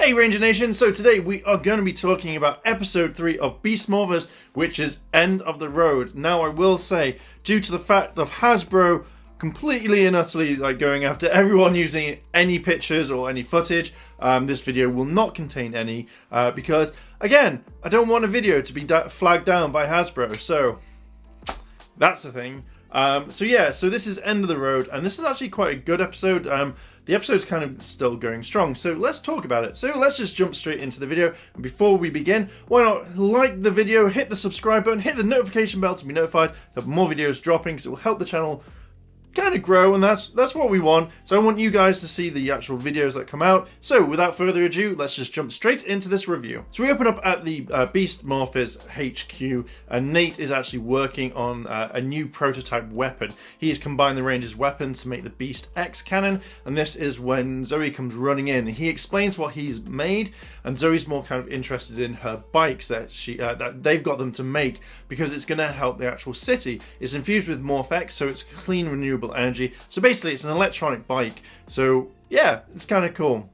Hey Ranger Nation, so today we are going to be talking about episode 3 of Beast Morphers, which is End of the Road. Now I will say, due to the fact of Hasbro completely and utterly going after everyone using any pictures or any footage, this video will not contain any, because again, I don't want a video to be flagged down by Hasbro, so that's the thing. So this is End of the Road, and this is actually quite a good episode. The episode's kind of still going strong, so let's talk about it. So let's just jump straight into the video, and before we begin, why not like the video, hit the subscribe button, hit the notification bell to be notified that more videos dropping, because it will help the channel kind of grow, and that's what we want. So I want you guys to see the actual videos that come out. So without further ado, let's just jump straight into this review. So we open up at the Beast Morphers HQ, and Nate is actually working on a new prototype weapon. He has combined the Ranger's weapon to make the Beast X cannon, and this is when Zoe comes running in. He explains what he's made, and Zoe's more kind of interested in her bikes that that they've got them to make, because it's going to help the actual city. It's infused with Morph X, so it's clean, renewable energy. So basically it's an electronic bike. So yeah, it's kind of cool.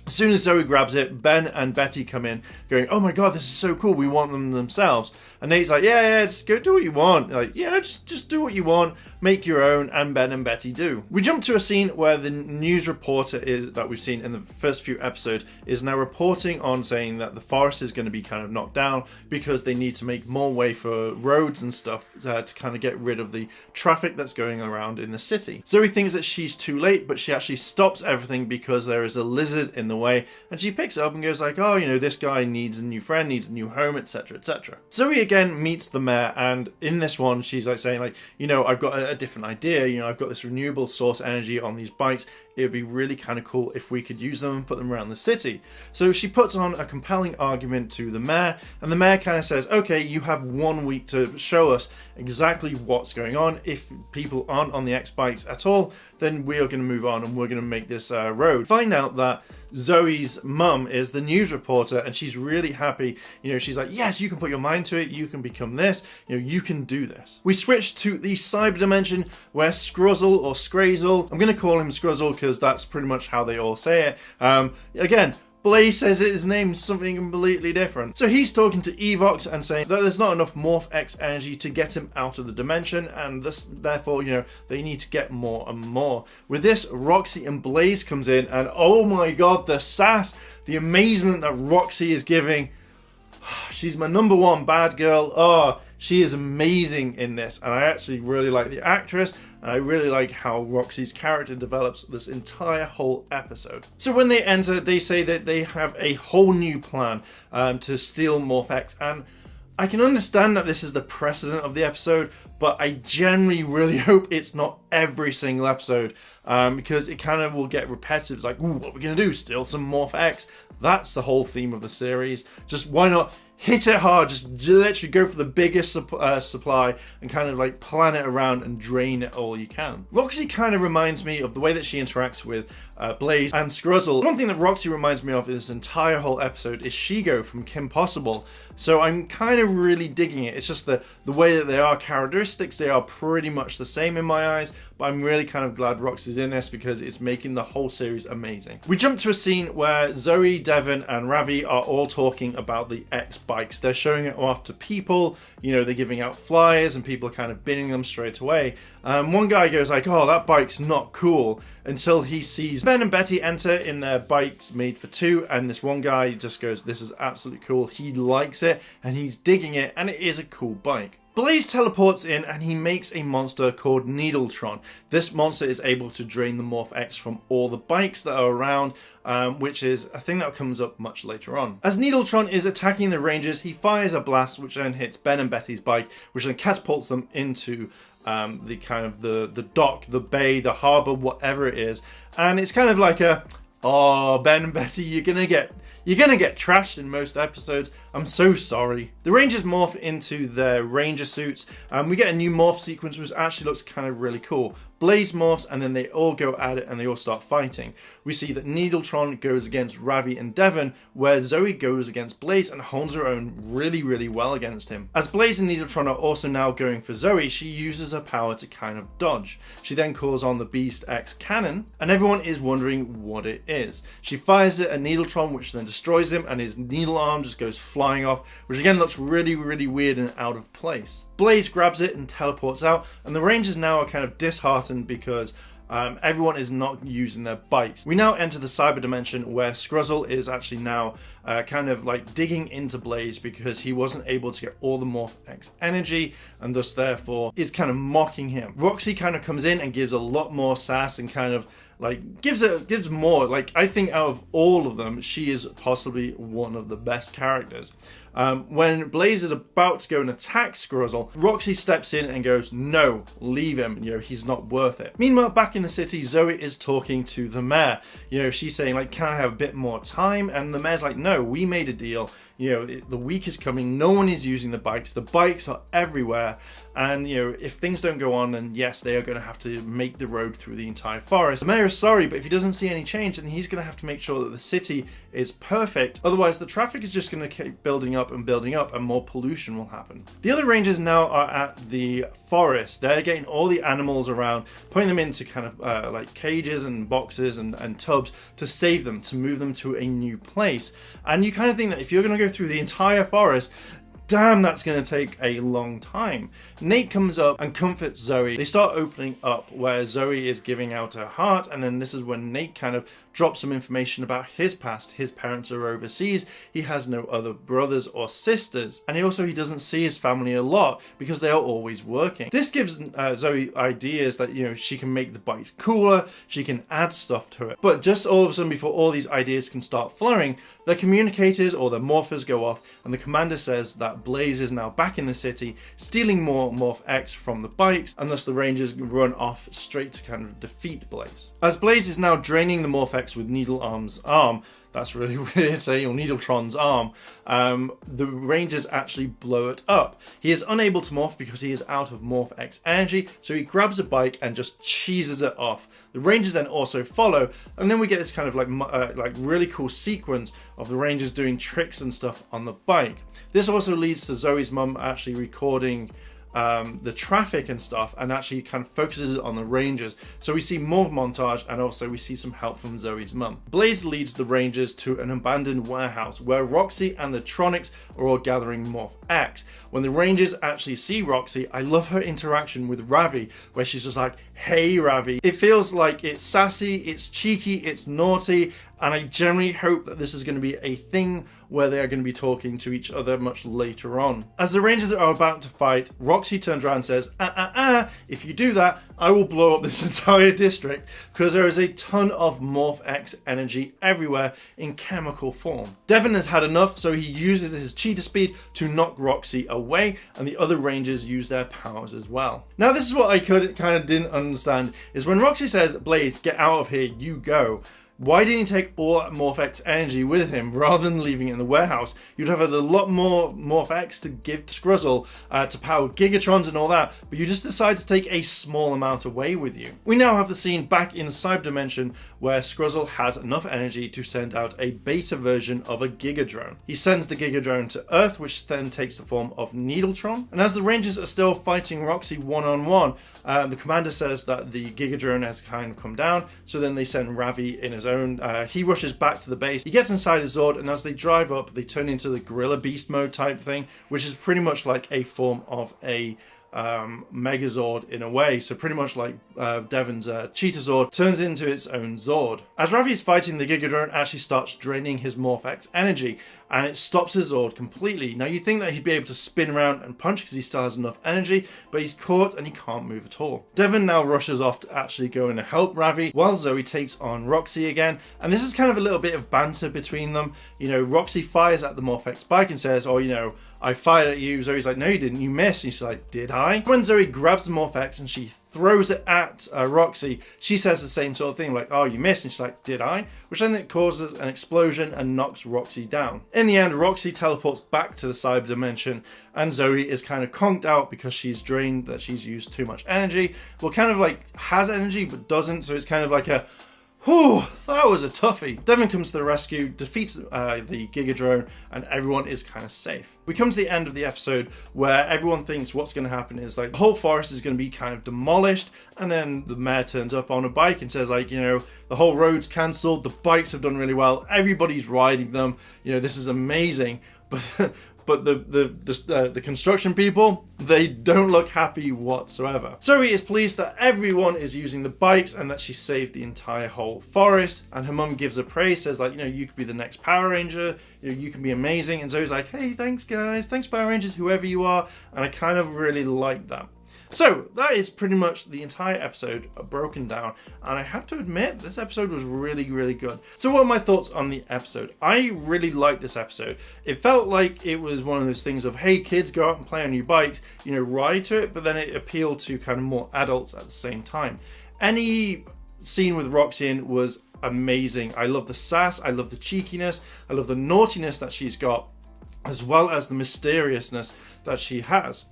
As soon as Zoe grabs it, Ben and Betty come in going, "Oh my god, this is so cool, we want them themselves." And Nate's like, yeah, just go do what you want. Like, yeah, just do what you want, make your own, and Ben and Betty do. We jump to a scene where the news reporter that we've seen in the first few episodes is now reporting on saying that the forest is going to be kind of knocked down because they need to make more way for roads and stuff to kind of get rid of the traffic that's going around in the city. Zoe thinks that she's too late, but she actually stops everything because there is a lizard in the way, and she picks it up and goes like, "Oh, you know, this guy needs a new friend, needs a new home, etc, etc." Zoe again meets the mayor, and in this one she's like saying like, "You know, I've got a different idea, you know, I've got this renewable source energy on these bikes. It would be really kind of cool if we could use them and put them around the city." So she puts on a compelling argument to the mayor, and the mayor kind of says, "Okay, you have 1 week to show us exactly what's going on. If people aren't on the X bikes at all, then we are going to move on and we're going to make this road." Find out that Zoe's mum is the news reporter, and she's really happy. You know, she's like, "Yes, you can put your mind to it, you can become this, you know, you can do this." We switch to the cyber dimension where Scruzzle or Scrazel, I'm going to call him Scruzzle because that's pretty much how they all say it. Again, Blaze says his name's something completely different. So he's talking to Evox and saying that there's not enough Morph X energy to get him out of the dimension, and therefore, you know, they need to get more and more. With this, Roxy and Blaze comes in, and oh my god, the sass, the amazement that Roxy is giving. She's my number one bad girl. Oh, she is amazing in this, and I actually really like the actress, and I really like how Roxy's character develops this entire whole episode. So when they enter, they say that they have a whole new plan to steal Morph X, and I can understand that this is the precedent of the episode, but I generally really hope it's not every single episode, because it kind of will get repetitive. It's like, ooh, what are we going to do? Steal some Morph X? That's the whole theme of the series. Just why not hit it hard, just literally go for the biggest supply and kind of like plan it around and drain it all you can. Roxy kind of reminds me of the way that she interacts with Blaze and Scruzzle. One thing that Roxy reminds me of in this entire whole episode is Shigo from Kim Possible. So I'm kind of really digging it. It's just the way that they are characteristics, they are pretty much the same in my eyes, but I'm really kind of glad Roxy's in this because it's making the whole series amazing. We jump to a scene where Zoe, Devon and Ravi are all talking about the X bikes. They're showing it off to people, you know, they're giving out flyers and people are kind of binning them straight away. One guy goes like, "Oh, that bike's not cool," until he sees Ben and Betty enter in their bikes made for two, and this one guy just goes, "This is absolutely cool." He likes it and he's digging it, and it is a cool bike. Blaze teleports in and he makes a monster called Needletron. This monster is able to drain the Morph X from all the bikes that are around, which is a thing that comes up much later on. As Needletron is attacking the Rangers, he fires a blast which then hits Ben and Betty's bike, which then catapults them into the kind of the dock, the bay, the harbour, whatever it is. And it's kind of like a, "Oh, Ben and Betty, you're gonna get trashed in most episodes. I'm so sorry." The Rangers morph into their Ranger suits, and we get a new morph sequence which actually looks kind of really cool. Blaze morphs, and then they all go at it and they all start fighting. We see that Needletron goes against Ravi and Devon, where Zoe goes against Blaze and holds her own really well against him. As Blaze and Needletron are also now going for Zoe, she uses her power to kind of dodge. She then calls on the Beast X cannon, and everyone is wondering what it is. She fires it at Needletron, which then destroys him, and his needle arm just goes flying off, which again looks really weird and out of place. Blaze grabs it and teleports out, and the Rangers now are kind of disheartened because everyone is not using their bikes. We now enter the cyber dimension where Scruzzle is actually now kind of like digging into Blaze because he wasn't able to get all the Morph X energy, and thus therefore is kind of mocking him. Roxy kind of comes in and gives a lot more sass and kind of like gives more. Like, I think out of all of them, she is possibly one of the best characters. When Blaze is about to go and attack Scruzzle, Roxy steps in and goes, no, leave him, he's not worth it. Meanwhile, back in the city, Zoe is talking to the mayor. She's saying like, can I have a bit more time? And the mayor's like, no, we made a deal. The week is coming, no one is using the bikes are everywhere, and if things don't go on, then yes, they are going to have to make the road through the entire forest. The mayor is sorry, but if he doesn't see any change, then he's going to have to make sure that the city is perfect, otherwise the traffic is just going to keep building up, and more pollution will happen. The other rangers now are at the forest. They're getting all the animals around, putting them into kind of like cages and boxes and tubs to save them, to move them to a new place. And you kind of think that if you're going to go through the entire forest, damn, that's going to take a long time. Nate comes up and comforts Zoe. They start opening up where Zoe is giving out her heart, and then this is when Nate kind of drops some information about his past. His parents are overseas, he has no other brothers or sisters, and he doesn't see his family a lot because they are always working. This gives Zoe ideas that she can make the bikes cooler, she can add stuff to it. But just all of a sudden, before all these ideas can start flowing, their communicators or their morphers go off, and the commander says that Blaze is now back in the city, stealing more Morph X from the bikes, and thus the Rangers run off straight to kind of defeat Blaze. As Blaze is now draining the Morph X with Needle Arm's arm, that's really weird saying, or Needletron's arm, the Rangers actually blow it up. He is unable to morph because he is out of Morph X energy, so he grabs a bike and just cheeses it off. The Rangers then also follow, and then we get this kind of like really cool sequence of the Rangers doing tricks and stuff on the bike. This also leads to Zoe's mum actually recording the traffic and stuff, and actually kind of focuses on the Rangers. So we see more montage, and also we see some help from Zoe's mum. Blaze leads the Rangers to an abandoned warehouse where Roxy and the Tronics are all gathering Morph X. When the Rangers actually see Roxy, I love her interaction with Ravi, where she's just like, hey Ravi. It feels like it's sassy, it's cheeky, it's naughty, and I generally hope that this is going to be a thing where they are going to be talking to each other much later on. As the Rangers are about to fight, Roxy turns around and says, if you do that, I will blow up this entire district, because there is a ton of Morph X energy everywhere in chemical form. Devon has had enough, so he uses his cheetah speed to knock Roxy away, and the other Rangers use their powers as well. Now this is what I kind of didn't understand, is when Roxy says, Blaze, get out of here, you go. Why didn't he take all that Morph X energy with him rather than leaving it in the warehouse? You'd have had a lot more Morph X to give to Scruzzle to power Gigatrons and all that, but you just decide to take a small amount away with you. We now have the scene back in the cyber dimension where Scruzzle has enough energy to send out a beta version of a Gigadrone. He sends the Gigadrone to Earth, which then takes the form of Needletron. And as the Rangers are still fighting Roxy one-on-one, the commander says that the Gigadrone has kind of come down, so then they send Ravi in his own. He rushes back to the base, he gets inside his Zord, and as they drive up, they turn into the Gorilla Beast mode type thing, which is pretty much like a form of a Megazord in a way. So pretty much like Devon's Cheetah Zord turns into its own Zord. As Ravi is fighting, the Gigadrone actually starts draining his Morph X energy, and it stops his Zord completely. Now you think that he'd be able to spin around and punch because he still has enough energy, but he's caught and he can't move at all. Devon now rushes off to actually go and help Ravi, while Zoe takes on Roxy again, and this is kind of a little bit of banter between them. Roxy fires at the Morph X bike and says, I fired at you. Zoe's like, no you didn't, you missed. And she's like, did I? When Zoe grabs the Morph-X and she throws it at Roxy, she says the same sort of thing, like, oh, you missed. And she's like, did I? Which then it causes an explosion and knocks Roxy down. In the end, Roxy teleports back to the cyber dimension, and Zoe is kind of conked out because she's drained, that she's used too much energy. Well, kind of like has energy but doesn't, so it's kind of like a, whew, that was a toughie. Devin comes to the rescue, defeats the Giga Drone, and everyone is kind of safe. We come to the end of the episode where everyone thinks what's going to happen is like the whole forest is going to be kind of demolished, and then the mayor turns up on a bike and says like, you know, the whole road's cancelled, the bikes have done really well, everybody's riding them, you know, this is amazing. But the construction people, they don't look happy whatsoever. Zoe is pleased that everyone is using the bikes and that she saved the entire whole forest. And her mum gives her praise, says like, you know, you could be the next Power Ranger, you know, you can be amazing. And Zoe's like, hey, thanks guys, thanks Power Rangers, whoever you are. And I kind of really like that. So that is pretty much the entire episode broken down, and I have to admit this episode was really, really good. So what are my thoughts on the episode? I really liked this episode. It felt like it was one of those things of, hey kids, go out and play on your bikes, you know, ride to it, but then it appealed to kind of more adults at the same time. Any scene with Roxy was amazing. I love the sass, I love the cheekiness, I love the naughtiness that she's got, as well as the mysteriousness that she has.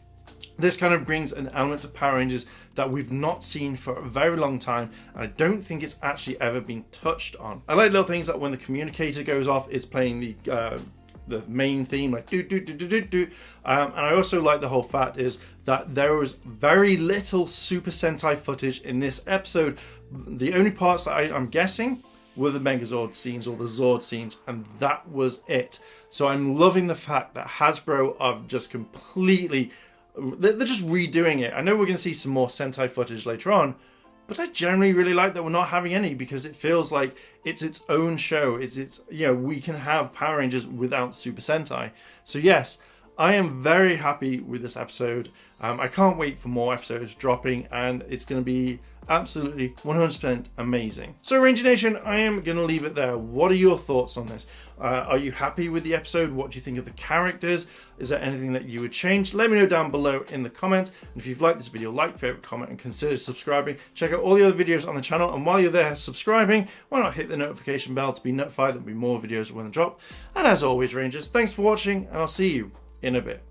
This kind of brings an element to Power Rangers that we've not seen for a very long time, and I don't think it's actually ever been touched on. I like little things like when the communicator goes off, it's playing the main theme, like do do do do do do. And I also like the whole fact is that there was very little Super Sentai footage in this episode. The only parts that I'm guessing were the Megazord scenes or the Zord scenes, and that was it. So I'm loving the fact that Hasbro are just completely, they're just redoing it. I know we're going to see some more Sentai footage later on, but I generally really like that we're not having any, because it feels like it's its own show. It's you know, we can have Power Rangers without Super Sentai. So yes, I am very happy with this episode. I can't wait for more episodes dropping, and it's going to be absolutely 100% amazing. So Ranger Nation, I am going to leave it there. What are your thoughts on this? Are you happy with the episode? What do you think of the characters? Is there anything that you would change? Let me know down below in the comments. And if you've liked this video, like, favorite, comment, and consider subscribing. Check out all the other videos on the channel. And while you're there subscribing, why not hit the notification bell to be notified there'll be more videos when they drop. And as always, Rangers, thanks for watching, and I'll see you in a bit.